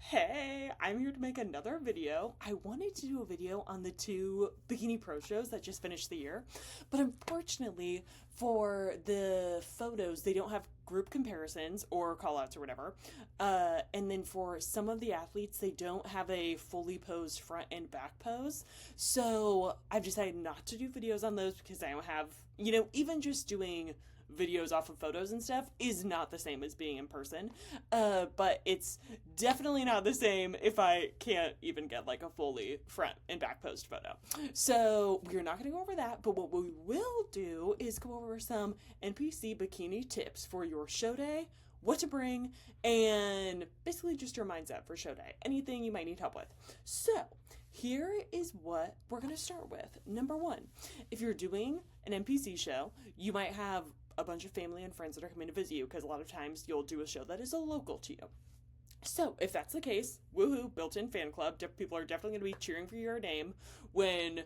Hey, I'm here to make another video. I wanted to do a video on the two Bikini Pro shows that just finished the year, but unfortunately for the photos, they don't have group comparisons or callouts or whatever. And then for some of the athletes, they don't have a fully posed front and back pose. So I've decided not to do videos on those because I don't have, even just doing videos off of photos and stuff is not the same as being in person. But it's definitely not the same if I can't even get like a fully front and back post photo. So we're not going to go over that, but what we will do is go over some NPC Bikini tips for your show day, what to bring, and basically just your mindset for show day. Anything you might need help with. So here is what we're going to start with. Number one, if you're doing an NPC show, you might have a bunch of family and friends that are coming to visit you because a lot of times you'll do a show that is a local to you. So if that's the case, woohoo, built-in fan club. People are definitely going to be cheering for your name when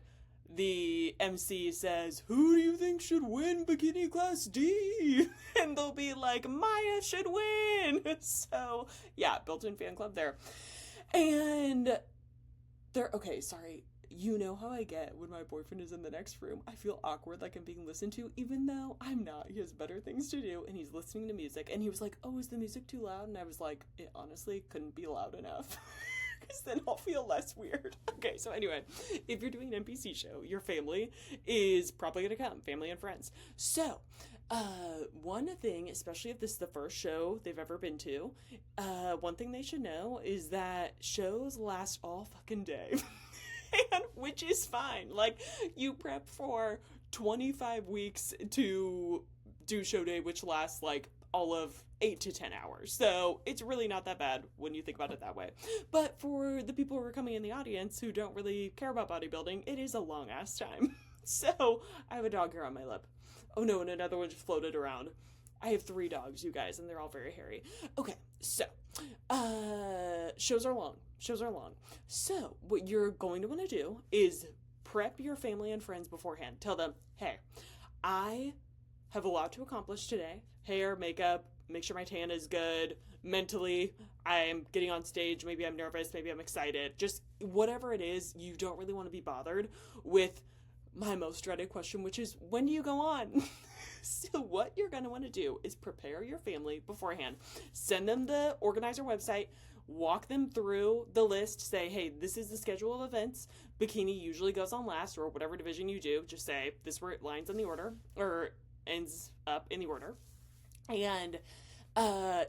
the MC says, "Who do you think should win Bikini Class D?" And they'll be like, "Maya should win." So yeah, built-in fan club there. And okay, sorry. You know how I get when my boyfriend is in the next room. I feel awkward, like I'm being listened to, even though I'm not. He has better things to do, and he's listening to music. And he was like, "Oh, is the music too loud?" And I was like, "It honestly couldn't be loud enough." Because then I'll feel less weird. Okay, so anyway, if you're doing an NPC show, your family is probably going to come, family and friends. So, one thing, especially if this is the first show they've ever been to, one thing they should know is that shows last all fucking day. Which is fine. Like, you prep for 25 weeks to do show day, which lasts like all of 8 to 10 hours. So it's really not that bad when you think about it that way. But for the people who are coming in the audience who don't really care about bodybuilding, it is a long ass time. So I have a dog hair on my lip. Oh no, and another one just floated around. I have 3 dogs, you guys, and they're all very hairy. Okay, so, shows are long. So, what you're going to want to do is prep your family and friends beforehand. Tell them, hey, I have a lot to accomplish today. Hair, makeup, make sure my tan is good. Mentally, I'm getting on stage. Maybe I'm nervous. Maybe I'm excited. Just whatever it is, you don't really want to be bothered with my most dreaded question, which is, when do you go on? So what you're going to want to do is prepare your family beforehand. Send them the organizer website, walk them through the list, say, hey, this is the schedule of events. Bikini usually goes on last, or whatever division you do. Just say, this is where it lines in the order, or ends up in the order. And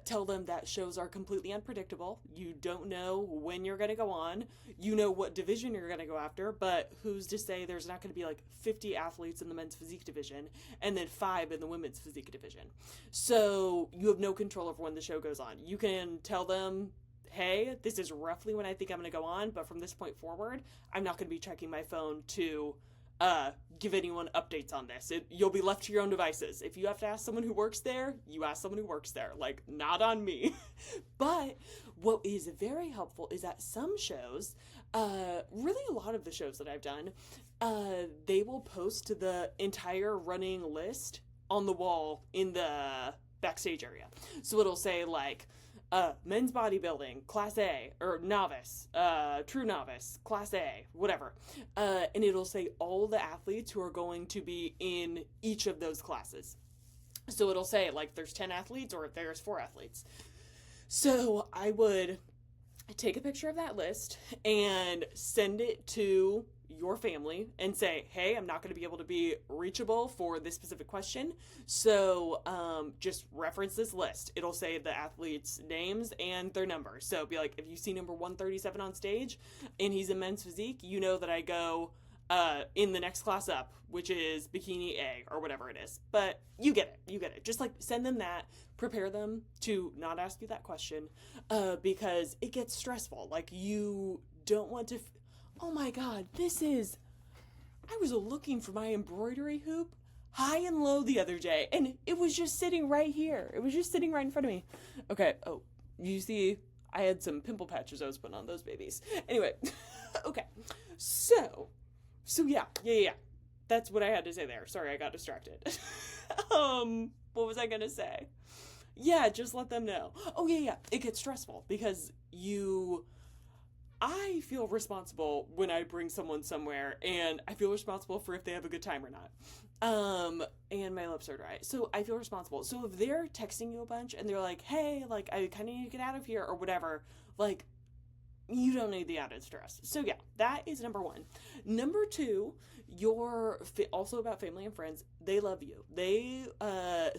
tell them that shows are completely unpredictable. You don't know when you're going to go on. You know what division you're going to go after, but who's to say there's not going to be like 50 athletes in the men's physique division and then 5 in the women's physique division. So you have no control over when the show goes on. You can tell them, hey, this is roughly when I think I'm going to go on, but from this point forward, I'm not going to be checking my phone to give anyone updates on this. You'll be left to your own devices. If you have to ask someone who works there, you ask someone who works there. Like, not on me. But what is very helpful is that some shows, really a lot of the shows that I've done, they will post the entire running list on the wall in the backstage area. So it'll say like, men's bodybuilding, class A, or novice, true novice, class A, whatever. And it'll say all the athletes who are going to be in each of those classes. So it'll say, like, there's 10 athletes or there's 4 athletes. So I would take a picture of that list and send it to your family and say, hey, I'm not going to be able to be reachable for this specific question, so just reference this list. It'll say the athletes' names and their numbers. So be like, if you see number 137 on stage and he's in men's physique, you know that I go in the next class up, which is Bikini A or whatever it is. But you get it. Just like send them that, prepare them to not ask you that question, because it gets stressful. Like, you don't want to oh my god, I was looking for my embroidery hoop high and low the other day, and it was just sitting right here. It was just sitting right in front of me. Okay, oh, you see, I had some pimple patches I was putting on those babies. Anyway, okay, so yeah. That's what I had to say there. Sorry, I got distracted. What was I gonna say? Yeah, just let them know. Oh, yeah. It gets stressful because I feel responsible when I bring someone somewhere, and I feel responsible for if they have a good time or not. And my lips are dry. So I feel responsible. So if they're texting you a bunch and they're like, hey, like, I kind of need to get out of here or whatever, like, you don't need the added stress. So yeah, that is number one. Number two, also about family and friends. They love you. They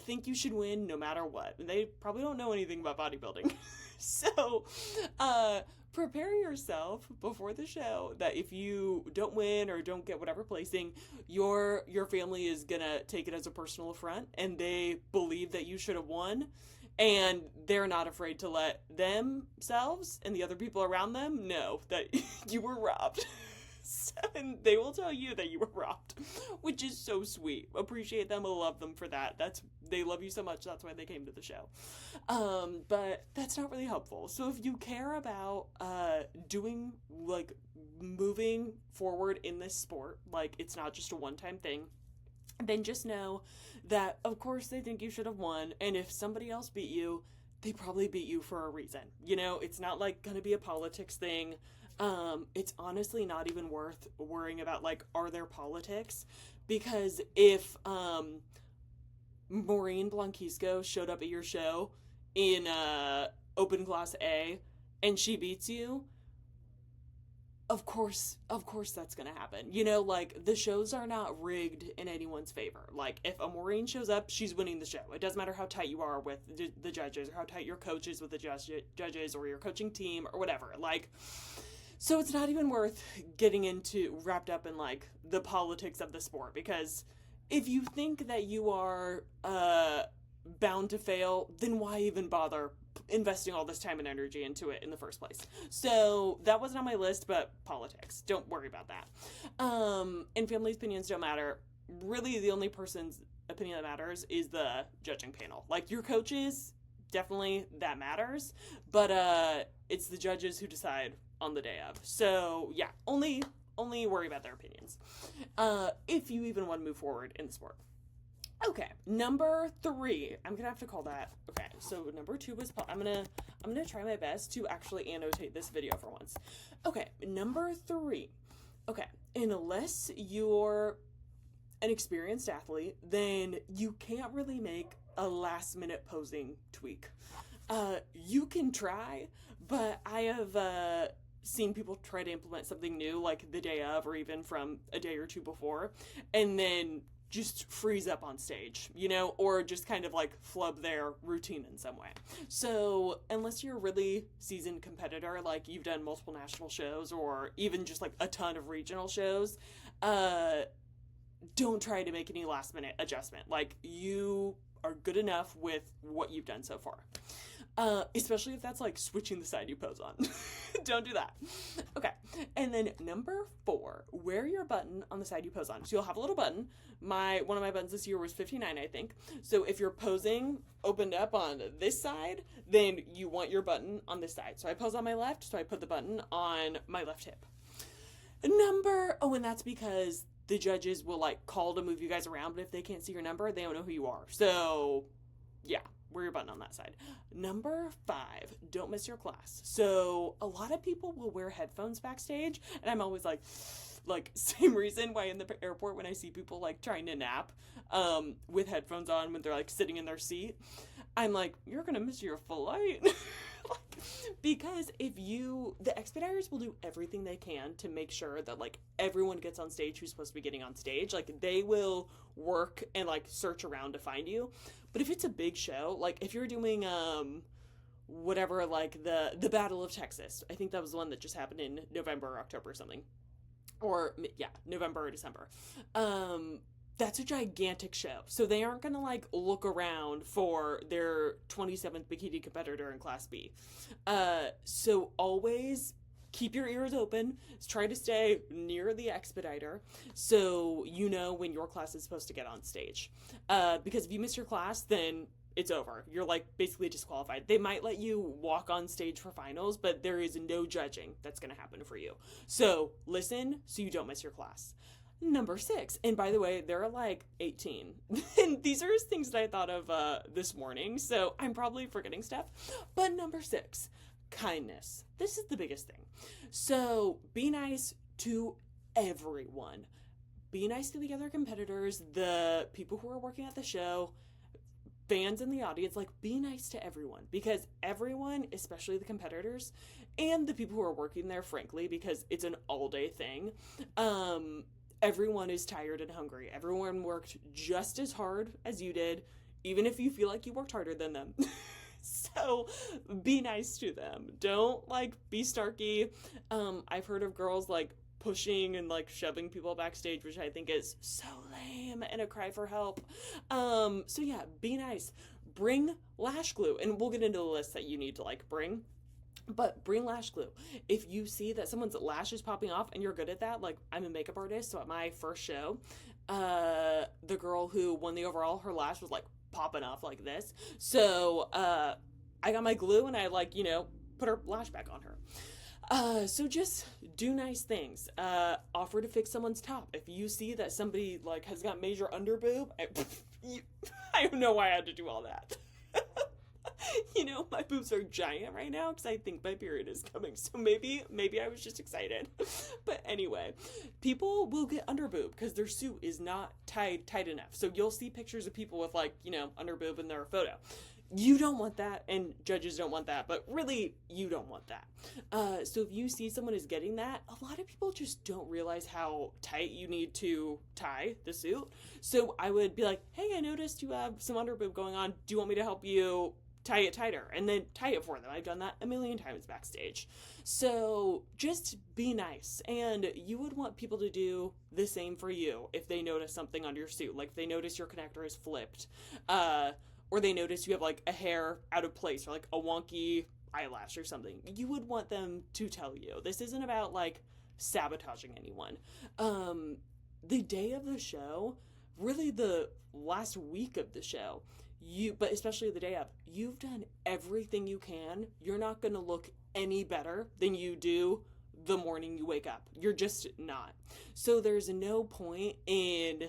think you should win no matter what. They probably don't know anything about bodybuilding. So prepare yourself before the show that if you don't win or don't get whatever placing, your family is gonna take it as a personal affront, and they believe that you should have won, and they're not afraid to let themselves and the other people around them know that you were robbed. And they will tell you that you were robbed, which is so sweet. Appreciate them. I love them for that. They love you so much. That's why they came to the show. But that's not really helpful. So if you care about doing, like, moving forward in this sport, like, it's not just a one-time thing, then just know that, of course, they think you should have won. And if somebody else beat you, they probably beat you for a reason. You know, it's not, like, going to be a politics thing. It's honestly not even worth worrying about, like, are there politics? Because if, Maureen Blanquisco showed up at your show in, Open Class A, and she beats you, of course that's gonna happen. You know, like, the shows are not rigged in anyone's favor. Like, if a Maureen shows up, she's winning the show. It doesn't matter how tight you are with the judges, or how tight your coach is with the judges, or your coaching team, or whatever. Like, so it's not even worth getting wrapped up in, like, the politics of the sport, because if you think that you are bound to fail, then why even bother investing all this time and energy into it in the first place? So that wasn't on my list, but politics, don't worry about that. And family opinions don't matter. Really, the only person's opinion that matters is the judging panel. Like, your coaches, definitely that matters, but it's the judges who decide on the day of. So yeah, only worry about their opinions if you even want to move forward in the sport. Okay, number 3. I'm gonna have to call that. Okay, so number 2 was I'm gonna try my best to actually annotate this video for once. Okay, number 3. Okay, unless you're an experienced athlete, then you can't really make a last minute posing tweak. You can try, but I have seen people try to implement something new, like the day of, or even from a day or two before, and then just freeze up on stage, you know, or just kind of like flub their routine in some way. So unless you're a really seasoned competitor, like you've done multiple national shows or even just like a ton of regional shows, don't try to make any last minute adjustment. Like, you are good enough with what you've done so far. Especially if that's like switching the side you pose on. Don't do that. Okay. And then number 4, wear your button on the side you pose on. So you'll have a little button. One of my buttons this year was 59, I think. So if you're posing opened up on this side, then you want your button on this side. So I pose on my left, so I put the button on my left hip. And that's because the judges will like call to move you guys around, but if they can't see your number, they don't know who you are. So yeah, wear your button on that side. Number 5, don't miss your class. So a lot of people will wear headphones backstage, and I'm always like, same reason why in the airport when I see people like trying to nap with headphones on when they're like sitting in their seat, I'm like, you're gonna miss your flight. Because the expediters will do everything they can to make sure that like everyone gets on stage who's supposed to be getting on stage. Like, they will work and like search around to find you. But if it's a big show, like if you're doing whatever, like the Battle of Texas, I think that was the one that just happened in November or October or something, or yeah, November or December. That's a gigantic show. So they aren't going to like look around for their 27th bikini competitor in Class B. So always keep your ears open. Try to stay near the expediter so you know when your class is supposed to get on stage. Because if you miss your class, then it's over. You're like basically disqualified. They might let you walk on stage for finals, but there is no judging that's going to happen for you. So listen so you don't miss your class. Number 6, and by the way, they're like 18. And these are things that I thought of this morning, so I'm probably forgetting stuff. But number 6, kindness. This is the biggest thing. So be nice to everyone. Be nice to the other competitors, the people who are working at the show, fans in the audience. Like, be nice to everyone, because everyone, especially the competitors and the people who are working there, frankly, because it's an all-day thing, everyone is tired and hungry. Everyone worked just as hard as you did, even if you feel like you worked harder than them. So be nice to them. Don't like be snarky. I've heard of girls like pushing and like shoving people backstage, which I think is so lame and a cry for help. So yeah, be nice. Bring lash glue, and we'll get into the list that you need to like bring. But bring lash glue. If you see that someone's lash is popping off and you're good at that, like I'm a makeup artist, so at my first show, the girl who won the overall, her lash was like popping off like this. So I got my glue and I like, put her lash back on her. So just do nice things. Offer to fix someone's top. If you see that somebody like has got major underboob, I don't know why I had to do all that. My boobs are giant right now because I think my period is coming. So maybe I was just excited. But anyway, people will get underboob because their suit is not tight enough. So you'll see pictures of people with like, underboob in their photo. You don't want that, and judges don't want that, but really, you don't want that. So if you see someone is getting that, a lot of people just don't realize how tight you need to tie the suit. So I would be like, hey, I noticed you have some underboob going on. Do you want me to help you tie it tighter? And then tie it for them. I've done that a million times backstage. So just be nice. And you would want people to do the same for you if they notice something on your suit. Like if they notice your connector is flipped, or they notice you have like a hair out of place or like a wonky eyelash or something. You would want them to tell you. This isn't about like sabotaging anyone. The day of the show, really the last week of the show, but especially the day of, you've done everything you can. You're not going to look any better than you do the morning you wake up. You're just not. So there's no point in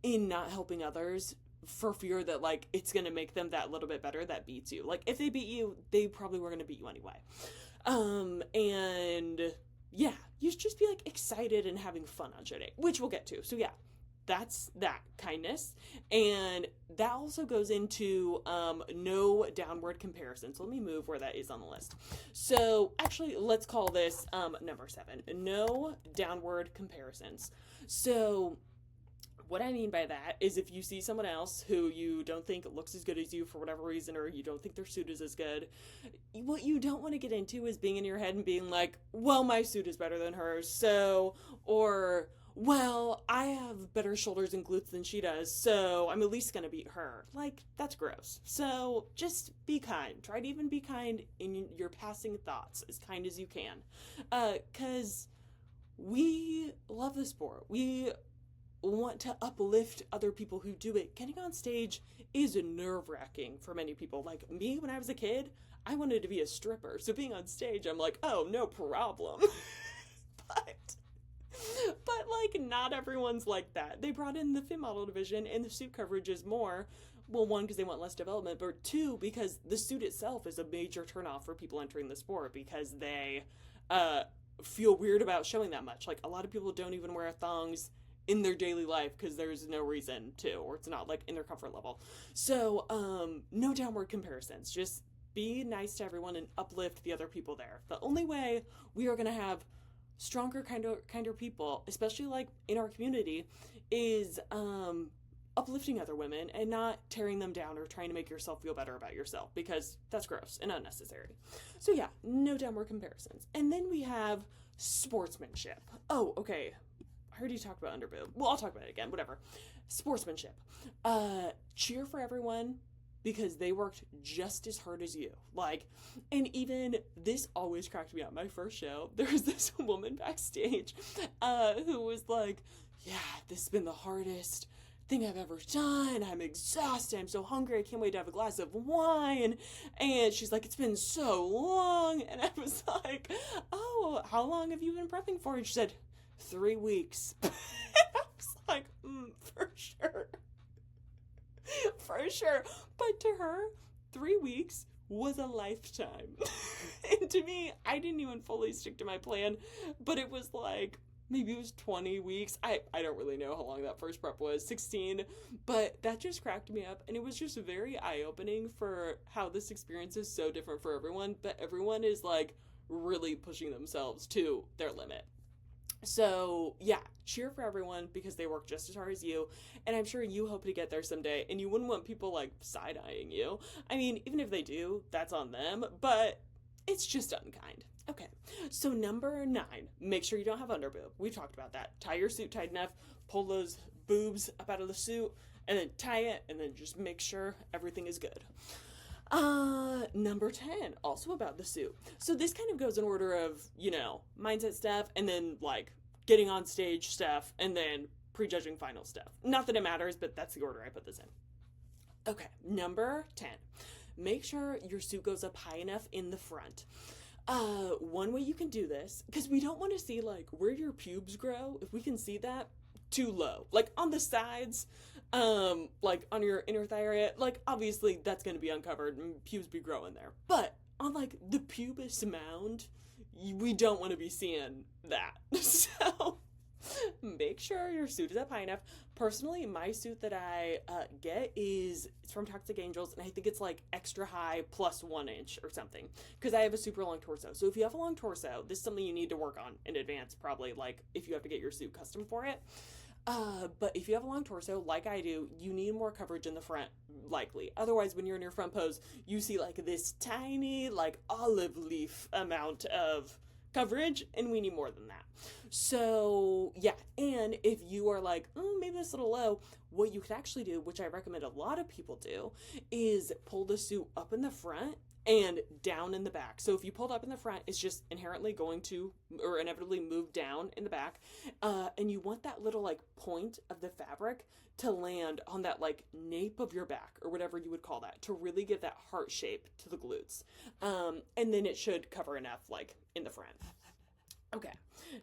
not helping others for fear that like it's going to make them that little bit better that beats you. Like if they beat you, they probably were going to beat you anyway. And yeah, you should just be like excited and having fun on show day, which we'll get to. So yeah, that's that, kindness. And that also goes into no downward comparison. So let me move where that is on the list. So actually, let's call this number 7, no downward comparisons. So what I mean by that is if you see someone else who you don't think looks as good as you for whatever reason, or you don't think their suit is as good, what you don't want to get into is being in your head and being like, well, my suit is better than hers, so, or, well, I have better shoulders and glutes than she does, so I'm at least going to beat her. Like, that's gross. So just be kind. Try to even be kind in your passing thoughts, as kind as you can. 'Cause we love the sport. We want to uplift other people who do it. Getting on stage is nerve-wracking for many people. Like me, when I was a kid, I wanted to be a stripper. So being on stage, I'm like, oh, no problem. But like not everyone's like that. They brought in the fin model division and the suit coverage is more. Well, 1, because they want less development, but 2, because the suit itself is a major turnoff for people entering the sport because they feel weird about showing that much. Like a lot of people don't even wear thongs in their daily life because there's no reason to, or it's not like in their comfort level. So no downward comparisons. Just be nice to everyone and uplift the other people there. The only way we are going to have stronger, kinder people, especially like in our community, is uplifting other women and not tearing them down or trying to make yourself feel better about yourself, because that's gross and unnecessary. So yeah, no downward comparisons. And then we have sportsmanship. Oh, okay. I heard you talked about underboob. Well, I'll talk about it again, whatever. Sportsmanship. Cheer for everyone because they worked just as hard as you. Like, and even this always cracked me up. My first show, there was this woman backstage who was like, yeah, this has been the hardest thing I've ever done. I'm exhausted. I'm so hungry. I can't wait to have a glass of wine. And she's like, it's been so long. And I was like, oh, how long have you been prepping for? And she said, 3 weeks. I was like, for sure. For sure. But to her, 3 weeks was a lifetime. And to me, I didn't even fully stick to my plan, but it was like, maybe it was 20 weeks. I don't really know how long that first prep was, 16, but that just cracked me up. And it was just very eye-opening for how this experience is so different for everyone, but everyone is like really pushing themselves to their limit. So yeah, cheer for everyone because they work just as hard as you, and I'm sure you hope to get there someday, and you wouldn't want people like side-eyeing you. I mean, even if they do, that's on them, but it's just unkind. Okay, so number 9, make sure you don't have underboob. We've talked about that. Tie your suit tight enough, pull those boobs up out of the suit, and then tie it, and then just make sure everything is good. Number 10, also about the suit. So this kind of goes in order of, mindset stuff, and then like getting on stage stuff, and then prejudging final stuff. Not that it matters, but that's the order I put this in. Okay, number 10, make sure your suit goes up high enough in the front. One way you can do this, because we don't want to see like where your pubes grow, if we can see that, too low. Like on the sides, like on your inner thigh area, like obviously that's going to be uncovered and pubes be growing there. But on like the pubis mound, we don't want to be seeing that. So make sure your suit is up high enough. Personally, my suit that I get it's from Toxic Angels, and I think it's like extra high plus 1 inch or something, because I have a super long torso. So if you have a long torso, this is something you need to work on in advance, probably, like if you have to get your suit custom for it. But if you have a long torso, like I do, you need more coverage in the front, likely. Otherwise, when you're in your front pose, you see like this tiny, like olive leaf amount of coverage, and we need more than that. So yeah, and if you are like, maybe that's a little low, what you could actually do, which I recommend a lot of people do, is pull the suit up in the front and down in the back. So if you pulled up in the front, it's just inherently going to, or inevitably move down in the back, and you want that little like point of the fabric to land on that like nape of your back, or whatever you would call that, to really give that heart shape to the glutes. And then it should cover enough like in the front. Okay,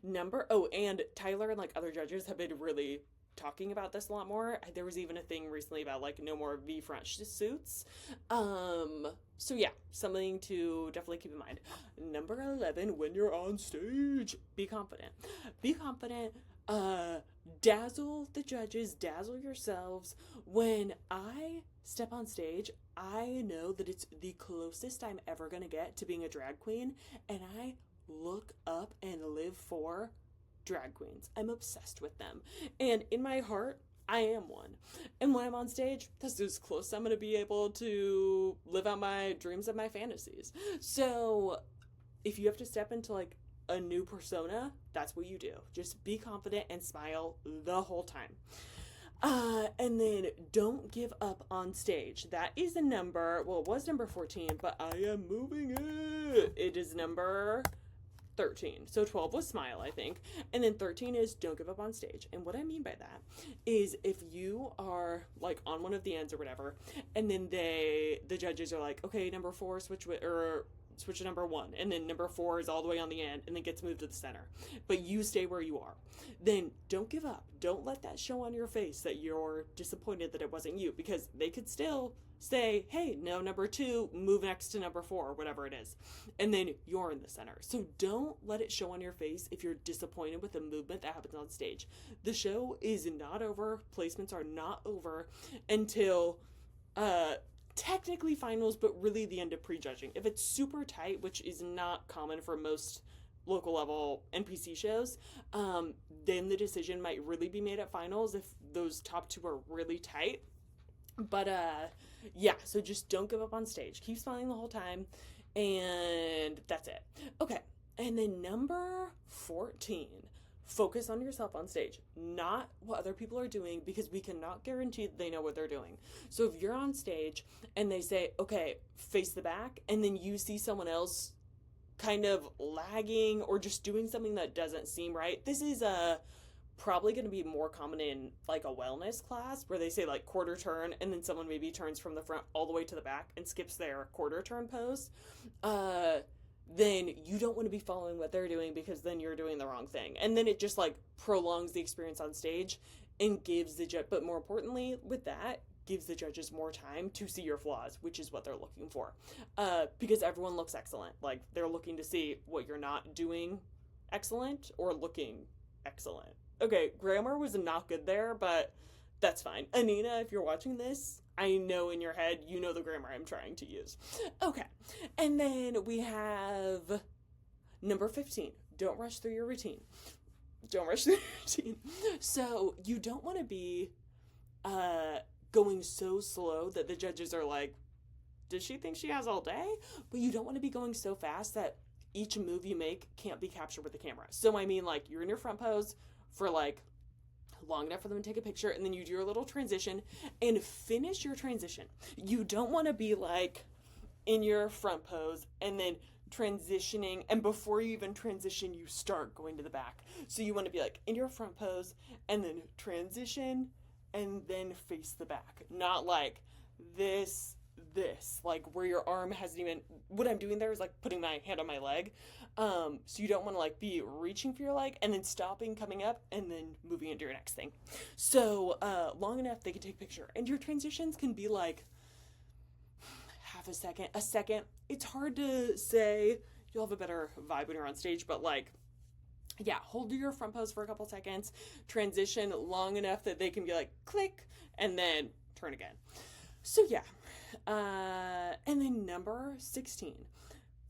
and Tyler and like other judges have been really talking about this a lot more. There was even a thing recently about like no more V-front suits. So yeah, something to definitely keep in mind. Number 11, when you're on stage, be confident. Be confident. Dazzle the judges, dazzle yourselves. When I step on stage, I know that it's the closest I'm ever gonna get to being a drag queen, and I look up and live for drag queens. I'm obsessed with them. And in my heart, I am one. And when I'm on stage, that's as close I'm going to be able to live out my dreams and my fantasies. So if you have to step into like a new persona, that's what you do. Just be confident and smile the whole time. And then don't give up on stage. That is a number, well, it was number 14, but I am moving it. It is number 13. So 12 was smile, I think. And then 13 is don't give up on stage. And what I mean by that is if you are like on one of the ends or whatever, and then the judges are like, okay, number 4, switch to number 1, and then number 4 is all the way on the end and then gets moved to the center, but you stay where you are, then don't give up. Don't let that show on your face that you're disappointed that it wasn't you, because they could still say, hey, no, number 2, move next to number 4, or whatever it is, and then you're in the center. So don't let it show on your face if you're disappointed with the movement that happens on stage. The show is not over. Placements are not over until technically finals, but really the end of prejudging. If it's super tight, which is not common for most local level NPC shows, then the decision might really be made at finals if those top 2 are really tight. But yeah, so just don't give up on stage. Keep smiling the whole time, and that's it. Okay, and then number 14. Focus on yourself on stage, not what other people are doing, because we cannot guarantee that they know what they're doing. So if you're on stage and they say, okay, face the back, and then you see someone else kind of lagging or just doing something that doesn't seem right, this is probably going to be more common in like a wellness class where they say like quarter turn, and then someone maybe turns from the front all the way to the back and skips their quarter turn pose. then you don't want to be following what they're doing, because then you're doing the wrong thing. And then it just like prolongs the experience on stage and gives the judge, but more importantly with that, gives the judges more time to see your flaws, which is what they're looking for. Because everyone looks excellent. Like, they're looking to see what you're not doing excellent or looking excellent. Okay, grammar was not good there, but that's fine. Anina, if you're watching this, I know in your head you know the grammar I'm trying to use. Okay, and then we have number 15. Don't rush through your routine. Don't rush through your routine. So you don't want to be going so slow that the judges are like, does she think she has all day? But you don't want to be going so fast that each move you make can't be captured with the camera. So I mean, like, you're in your front pose for like long enough for them to take a picture, and then you do your little transition and finish your transition. You don't want to be like in your front pose and then transitioning, and before you even transition you start going to the back. So you want to be like in your front pose and then transition and then face the back, not like this, like where your arm hasn't even, what I'm doing there is like putting my hand on my leg. So you don't want to like be reaching for your leg and then stopping, coming up, and then moving into your next thing. So long enough they can take a picture, and your transitions can be like half a second. It's hard to say. You'll have a better vibe when you're on stage, but like, yeah, hold your front pose for a couple seconds, transition long enough that they can be like, click, and then turn again. So yeah. And then number 16,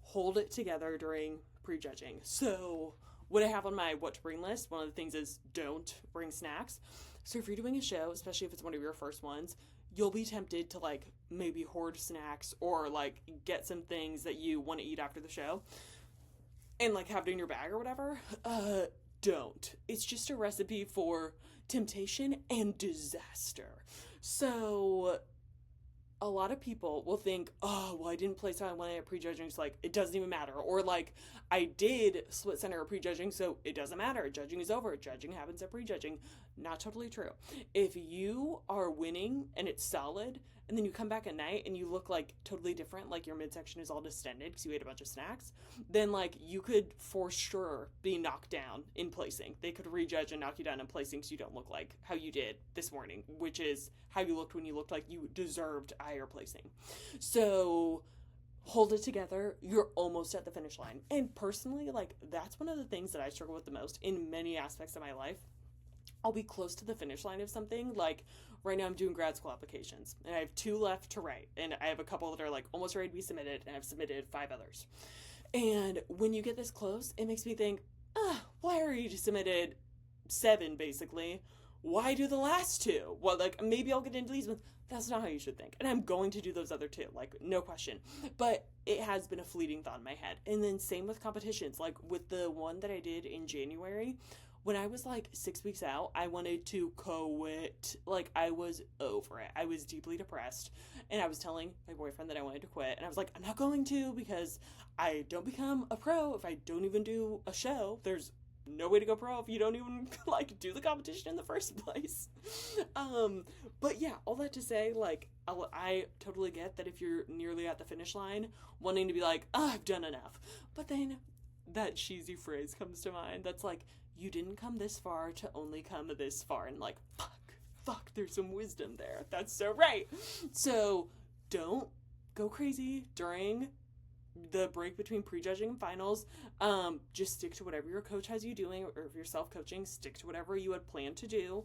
hold it together during prejudging. So what I have on my what to bring list, one of the things is don't bring snacks. So if you're doing a show, especially if it's one of your first ones, you'll be tempted to like maybe hoard snacks or like get some things that you want to eat after the show and like have it in your bag or whatever. Don't. It's just a recipe for temptation and disaster. So a lot of people will think, oh, well, I didn't place how I wanted at prejudging, so like it doesn't even matter. Or like, I did split center at prejudging, so it doesn't matter. Judging is over. Judging happens at prejudging. Not totally true. If you are winning and it's solid, and then you come back at night and you look like totally different, like your midsection is all distended because you ate a bunch of snacks, then like you could for sure be knocked down in placing. They could rejudge and knock you down in placing because you don't look like how you did this morning, which is how you looked when you looked like you deserved higher placing. So hold it together. You're almost at the finish line. And personally, like, that's one of the things that I struggle with the most in many aspects of my life. I'll be close to the finish line of something. Like right now I'm doing grad school applications and I have 2 left to write, and I have a couple that are like almost ready to be submitted, and I've submitted 5 others. And when you get this close, it makes me think, why are you submitted 7 basically? Why do the last 2? Well, like, maybe I'll get into these ones. That's not how you should think. And I'm going to do those other 2, like, no question. But it has been a fleeting thought in my head. And then same with competitions. Like, with the one that I did in January, when I was, like, 6 weeks out, I wanted to quit. Like, I was over it. I was deeply depressed. And I was telling my boyfriend that I wanted to quit. And I was like, I'm not going to, because I don't become a pro if I don't even do a show. There's no way to go pro if you don't even like do the competition in the first place. But yeah, all that to say, like, I totally get that if you're nearly at the finish line, wanting to be like, I've done enough. But then that cheesy phrase comes to mind that's like, you didn't come this far to only come this far. And like, fuck, there's some wisdom there. That's so right. So don't go crazy during the break between prejudging and finals. Just stick to whatever your coach has you doing, or if you're self-coaching, stick to whatever you had planned to do,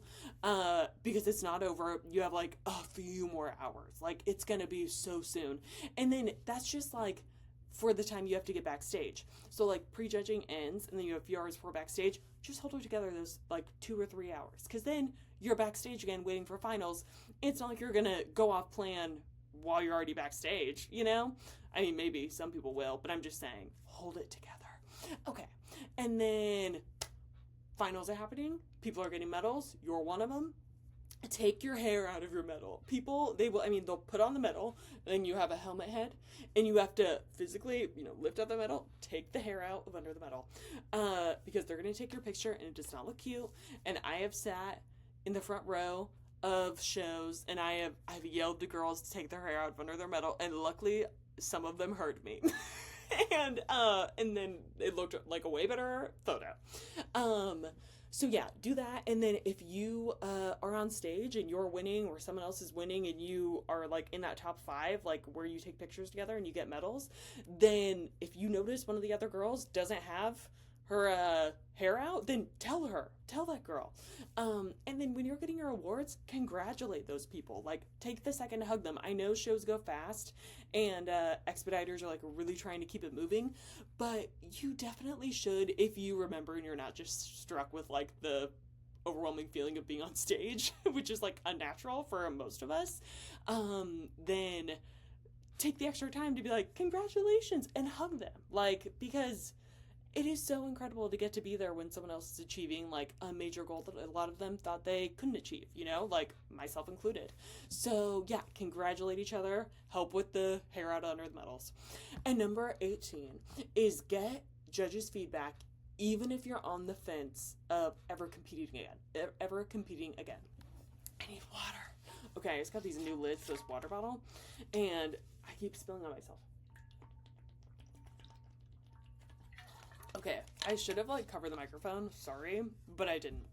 because it's not over. You have like a few more hours. Like, it's gonna be so soon. And then that's just like for the time you have to get backstage. So like prejudging ends and then you have a few hours before backstage. Just hold it together those like 2 or 3 hours, because then you're backstage again waiting for finals. It's not like you're gonna go off plan while you're already backstage, you know? I mean, maybe some people will, but I'm just saying, hold it together. Okay, and then finals are happening. People are getting medals. You're one of them. Take your hair out of your medal. People, they'll put on the medal, and then you have a helmet head, and you have to physically, lift up the medal, take the hair out of under the medal, because they're going to take your picture, and it does not look cute. And I have sat in the front row of shows, and I've yelled to girls to take their hair out of under their medal, and luckily some of them heard me. And then it looked like a way better photo. So yeah, do that. And then if you are on stage and you're winning or someone else is winning and you are like in that top 5, like where you take pictures together and you get medals, then if you notice one of the other girls doesn't have her hair out, then tell that girl. And then when you're getting your awards, congratulate those people. Like, take the second to hug them. I know shows go fast and expediters are like really trying to keep it moving, but you definitely should, if you remember and you're not just struck with like the overwhelming feeling of being on stage, which is like unnatural for most of us, then take the extra time to be like, congratulations, and hug them. Like, because it is so incredible to get to be there when someone else is achieving like a major goal that a lot of them thought they couldn't achieve, you know, like myself included. So yeah, congratulate each other, help with the hair out under the medals. And number 18 is get judges' feedback even if you're on the fence of ever competing again. I need water. Okay, I just got these new lids for this water bottle and I keep spilling on myself. Okay, I should have like covered the microphone, sorry, but I didn't.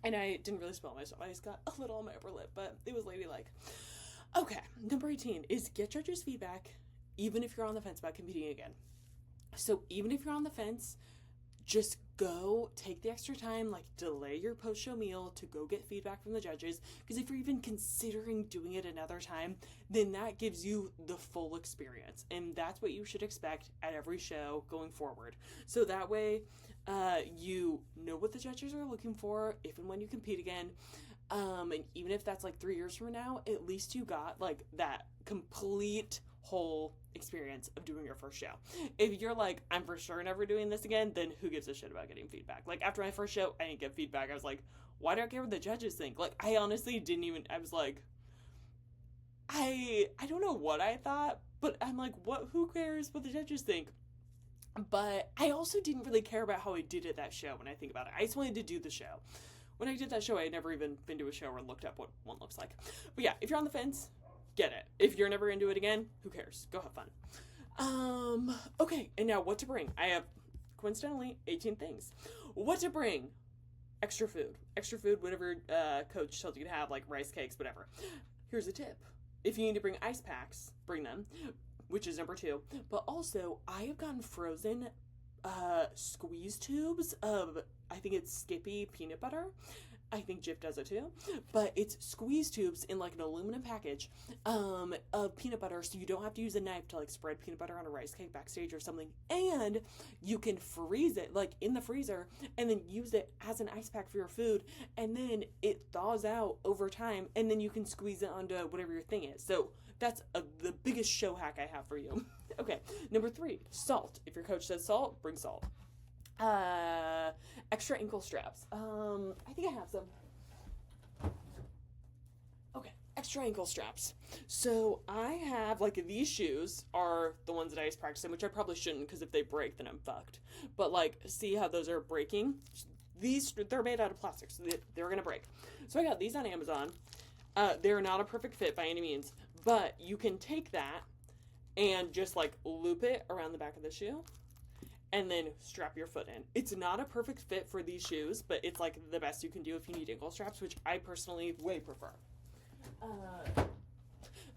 And I didn't really spill myself. I just got a little on my upper lip, but it was ladylike. Okay, number 18 is get judges' feedback even if you're on the fence about competing again. So even if you're on the fence, just go take the extra time, like delay your post-show meal to go get feedback from the judges, because if you're even considering doing it another time, then that gives you the full experience, and that's what you should expect at every show going forward. So that way you know what the judges are looking for if and when you compete again, and even if that's like 3 years from now, at least you got like that complete whole experience of doing your first show. If you're like, I'm for sure never doing this again, then who gives a shit about getting feedback? Like, after my first show, I didn't get feedback. I was like, why do I care what the judges think? Like, I honestly didn't even, I was like, I don't know what I thought, but I'm like, who cares what the judges think? But I also didn't really care about how I did at that show when I think about it. I just wanted to do the show. When I did that show, I had never even been to a show or looked up what one looks like. But yeah, if you're on the fence, get it. If you're never into it again, who cares? Go have fun. Okay, and now what to bring? I have, coincidentally, 18 things. What to bring? Extra food. Extra food, whatever coach tells you to have, like rice cakes, whatever. Here's a tip. If you need to bring ice packs, bring them, which is number 2. But also, I have gotten frozen squeeze tubes of, I think it's Skippy peanut butter. I think Jif does it too, but it's squeeze tubes in like an aluminum package of peanut butter, so you don't have to use a knife to like spread peanut butter on a rice cake backstage or something, and you can freeze it like in the freezer and then use it as an ice pack for your food, and then it thaws out over time, and then you can squeeze it onto whatever your thing is. So that's the biggest show hack I have for you. Okay, number 3, salt. If your coach says salt, bring salt. Extra ankle straps. I think I have some. Okay, extra ankle straps. So I have, like, these shoes are the ones that I just practice in, which I probably shouldn't, because if they break, then I'm fucked. But, like, see how those are breaking? These, they're made out of plastic, so they're gonna break. So I got these on Amazon. They're not a perfect fit by any means, but you can take that and just, like, loop it around the back of the shoe, and then strap your foot in. It's not a perfect fit for these shoes, but it's like the best you can do if you need ankle straps, which I personally way prefer.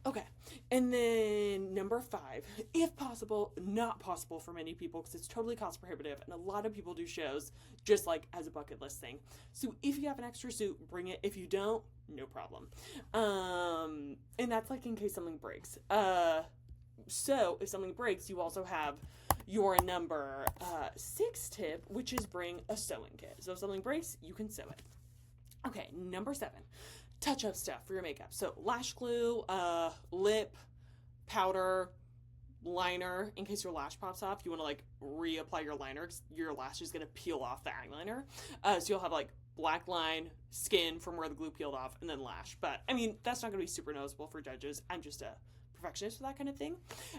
Okay, and then number 5, if possible, not possible for many people because it's totally cost prohibitive, and a lot of people do shows just like as a bucket list thing. So if you have an extra suit, bring it. If you don't, no problem. And that's like in case something breaks. So if something breaks, you also have your number 6 tip, which is bring a sewing kit. So if something breaks, you can sew it. Okay, number 7, touch-up stuff for your makeup. So lash glue, lip, powder, liner, in case your lash pops off. You want to like reapply your liner because your lash is going to peel off the eyeliner. So you'll have like black line, skin from where the glue peeled off, and then lash. But I mean, that's not going to be super noticeable for judges. I'm just a perfectionist for that kind of thing.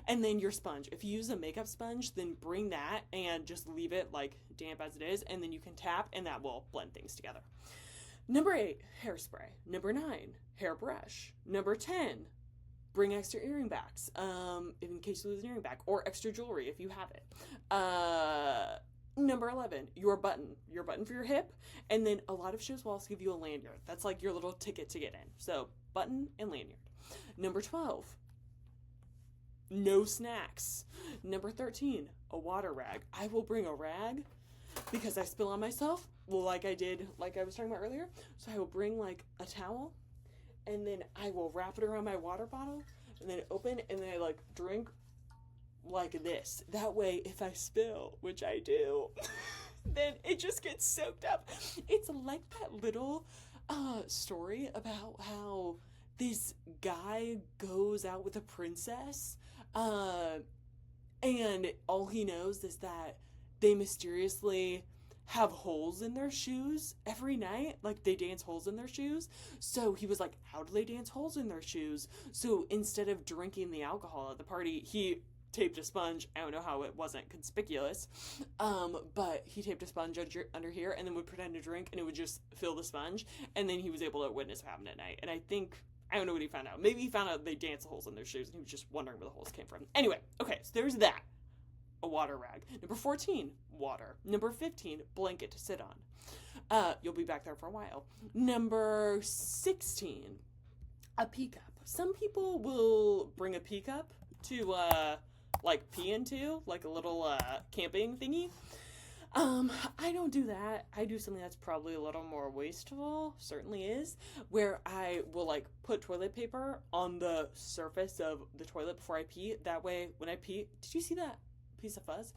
And then your sponge. If you use a makeup sponge, then bring that and just leave it like damp as it is, and then you can tap and that will blend things together. Number 8, hairspray. Number 9, hairbrush. Number 10, bring extra earring backs, in case you lose an earring back, or extra jewelry if you have it. Number 11, your button for your hip. And then a lot of shows will also give you a lanyard. That's like your little ticket to get in. So button and lanyard. Number 12, no snacks. Number 13, a water rag. I will bring a rag because I spill on myself, like I was talking about earlier. So I will bring like a towel, and then I will wrap it around my water bottle, and then open, and then I like drink like this. That way, if I spill, which I do, then it just gets soaked up. It's like that little story about how this guy goes out with a princess, and all he knows is that they mysteriously have holes in their shoes every night. Like, they dance holes in their shoes. So he was like, how do they dance holes in their shoes? So instead of drinking the alcohol at the party, he taped a sponge. I don't know how it wasn't conspicuous, but he taped a sponge under here and then would pretend to drink, and it would just fill the sponge, and then he was able to witness what happened at night. And I don't know what he found out. Maybe he found out they danced holes in their shoes, and he was just wondering where the holes came from. Anyway, okay, so there's that. A water rag. Number 14, water. Number 15, blanket to sit on. You'll be back there for a while. Number 16, a pee cup. Some people will bring a pee cup to like pee into, like a little camping thingy. I don't do that. I do something that's probably a little more wasteful, certainly is, where I will like put toilet paper on the surface of the toilet before I pee. That way, when I pee, did you see that piece of fuzz?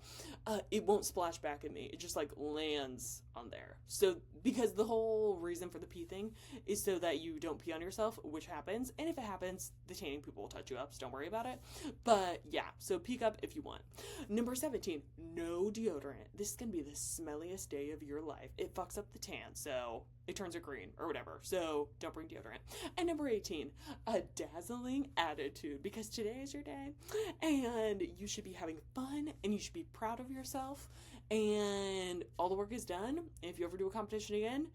It won't splash back at me. It just like lands on there. So, because the whole reason for the pee thing is so that you don't pee on yourself, which happens. And if it happens, the tanning people will touch you up, so don't worry about it. But yeah, so pee cup if you want. Number 17, no deodorant. This is gonna be the smelliest day of your life. It fucks up the tan, so it turns it green or whatever. So don't bring deodorant. And number 18, a dazzling attitude, because today is your day and you should be having fun and you should be proud of yourself, and all the work is done. If you ever do a competition again,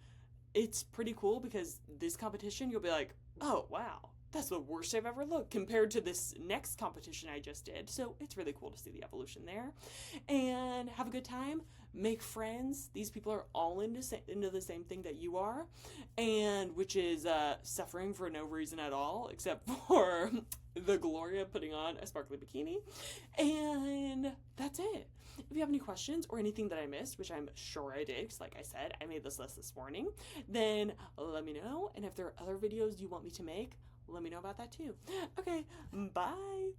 it's pretty cool, because this competition you'll be like, oh wow, that's the worst I've ever looked compared to this next competition I just did. So it's really cool to see the evolution there. And have a good time. Make friends. These people are all into the same thing that you are, and which is suffering for no reason at all, except for the glory of putting on a sparkly bikini. And that's it. If you have any questions or anything that I missed, which I'm sure I did, because like I said, I made this list this morning, then let me know. And if there are other videos you want me to make, let me know about that too. Okay, bye.